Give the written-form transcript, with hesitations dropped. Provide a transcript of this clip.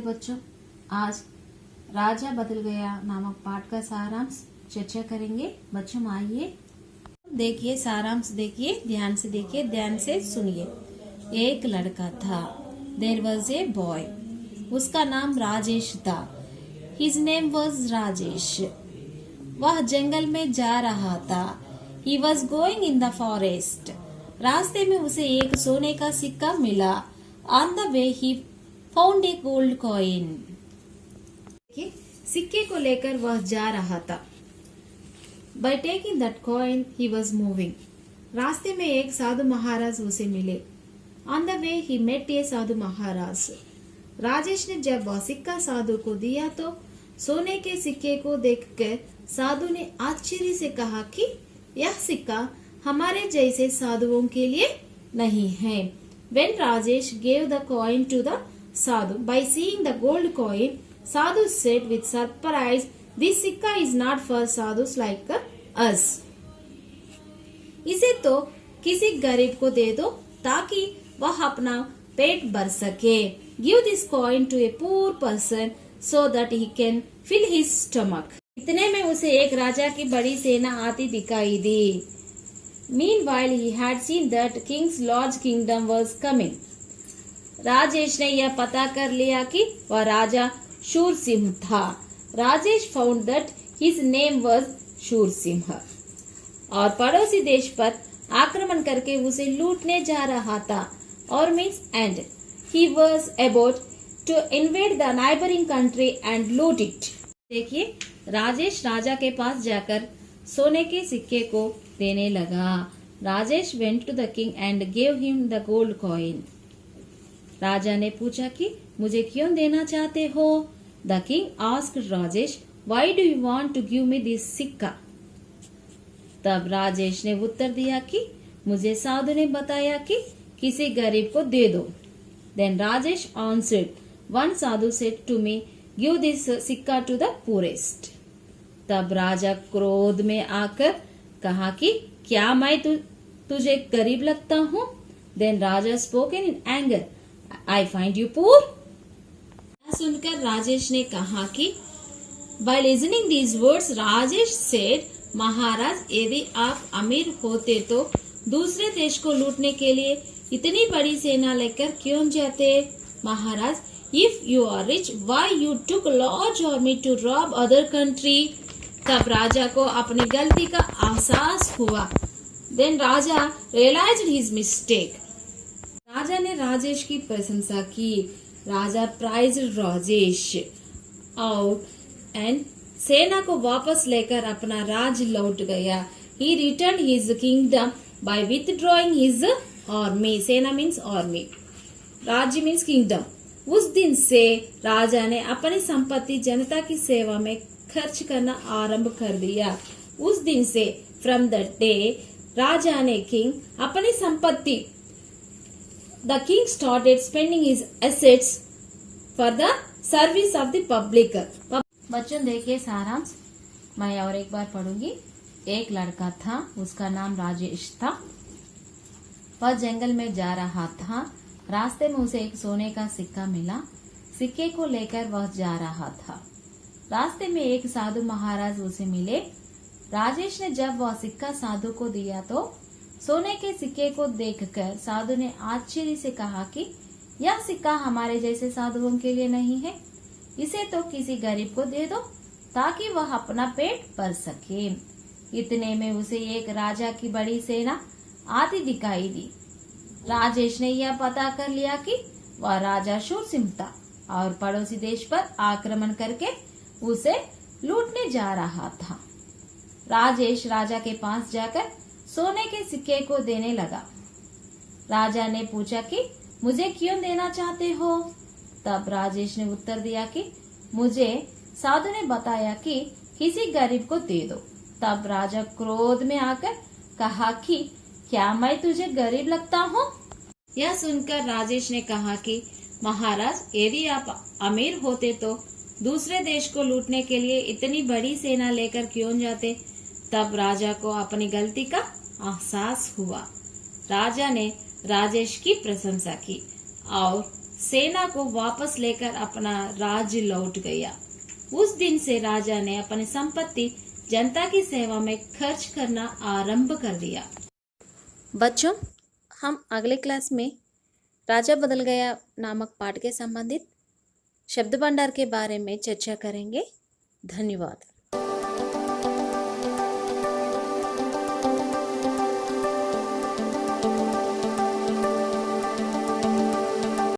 बच्चों, आज राजा बदल गया नामक पाठ का सारांश चर्चा करेंगे। बच्चों आइए देखिए, सारांश देखिए, ध्यान से देखिए, ध्यान से सुनिए। एक लड़का था, देयर वॉज ए बॉय, उसका नाम राजेश था। His name was Rajesh. वह जंगल में जा रहा था। He was going in the forest. रास्ते में उसे एक सोने का सिक्का मिला। On the way he found a gold coin. सिक्के को लेकर वह जा रहा था। By taking that coin he was moving. रास्ते में एक साधु महाराज उसे मिले। On the way he met a sadhu Maharaj. Rajesh ने जब वह सिक्का साधु को दिया तो सोने के सिक्के को देखकर साधु ने आश्चर्य से कहा कि यह सिक्का हमारे जैसे साधुओं के लिए नहीं है। When Rajesh gave the coin to the sadhu, by seeing the gold coin, sadhu said with surprise, "This sikka is not for sadhus like us." इसे तो किसी गरीब को दे दो ताकि वह अपना पेट भर सके। Give this coin to a poor person so that he can fill his stomach. इतने में उसे एक राजा की बड़ी सेना आती दिखाई दी। Meanwhile, he had seen that king's large kingdom was coming. Rajesh ने यह पता कर लिया कि वह राजा शूरसिंह था। Rajesh found that his name was शूरसिंह और पड़ोसी देश पर आक्रमण करके उसे लूटने जा रहा था। और means and he was about to invade the neighboring country and loot it. देखिए, राजेश राजा के पास जाकर सोने के सिक्के को देने लगा। Rajesh went to the king and gave him the gold coin. राजा ने पूछा कि मुझे क्यों देना चाहते हो? The king asked Rajesh, why do you want to give me this sikka? तब राजेश ने उत्तर दिया कि मुझे साधु ने बताया कि किसी गरीब को दे दो। Then Rajesh answered, one sadhu said to me, give this सिक्का टू द पुअरेस्ट। तब राजा क्रोध में आकर कहा कि क्या मैं तुझे गरीब लगता हूँ? Then raja spoken in anger, I find you poor. सुनकर राजेश ने कहा कि by listening these words Rajesh said, Maharaj यदि आप अमीर होते तो दूसरे देश को लूटने के लिए इतनी बड़ी सेना लेकर क्यों जाते? Maharaj, if you are rich, why you took large army to rob other country? तब राजा को अपनी गलती का एहसास हुआ। Then raja realised his mistake. राजा ने राजेश की प्रशंसा की। राजा प्राइज्ड राजेश और एंड सेना को वापस लेकर अपना राज लौट गया। He return his kingdom by withdrawing his army. Sena means army, rajya means kingdom. उस दिन से राजा ने अपनी संपत्ति जनता की सेवा में खर्च करना आरंभ कर दिया। उस दिन से फ्रॉम द डे राजा ने किंग अपनी संपत्ति the king started spending his assets for the service of the public. बच्चों देखिए सारांश, मैं और एक बार पढ़ूंगी। एक लड़का था, उसका नाम राजेश था। वह जंगल में जा रहा था। रास्ते में उसे एक सोने का सिक्का मिला। सिक्के को लेकर वह जा रहा था। रास्ते में एक साधु महाराज उसे मिले। राजेश ने जब वह सिक्का साधु को दिया तो सोने के सिक्के को देखकर साधु ने आश्चर्य से कहा कि यह सिक्का हमारे जैसे साधुओं के लिए नहीं है। इसे तो किसी गरीब को दे दो ताकि वह अपना पेट भर सके। इतने में उसे एक राजा की बड़ी सेना आती दिखाई दी। राजेश ने यह पता कर लिया कि वह राजा शूरसिंह था और पड़ोसी देश पर आक्रमण करके उसे लूटने जा रहा था। राजेश राजा के पास जाकर सोने के सिक्के को देने लगा। राजा ने पूछा कि मुझे क्यों देना चाहते हो? तब राजेश ने उत्तर दिया कि मुझे साधु ने बताया कि किसी गरीब को दे दो। तब राजा क्रोध में आकर कहा कि क्या मैं तुझे गरीब लगता हूँ? यह सुनकर राजेश ने कहा कि महाराज यदि आप अमीर होते तो दूसरे देश को लूटने के लिए इतनी बड़ी सेना लेकर क्यों जाते? तब राजा को अपनी गलती का एहसास हुआ। राजा ने राजेश की प्रशंसा की और सेना को वापस लेकर अपना राज्य लौट गया। उस दिन से राजा ने अपनी संपत्ति जनता की सेवा में खर्च करना आरंभ कर दिया। बच्चों, हम अगले क्लास में राजा बदल गया नामक पाठ के संबंधित शब्द भंडार के बारे में चर्चा करेंगे। धन्यवाद।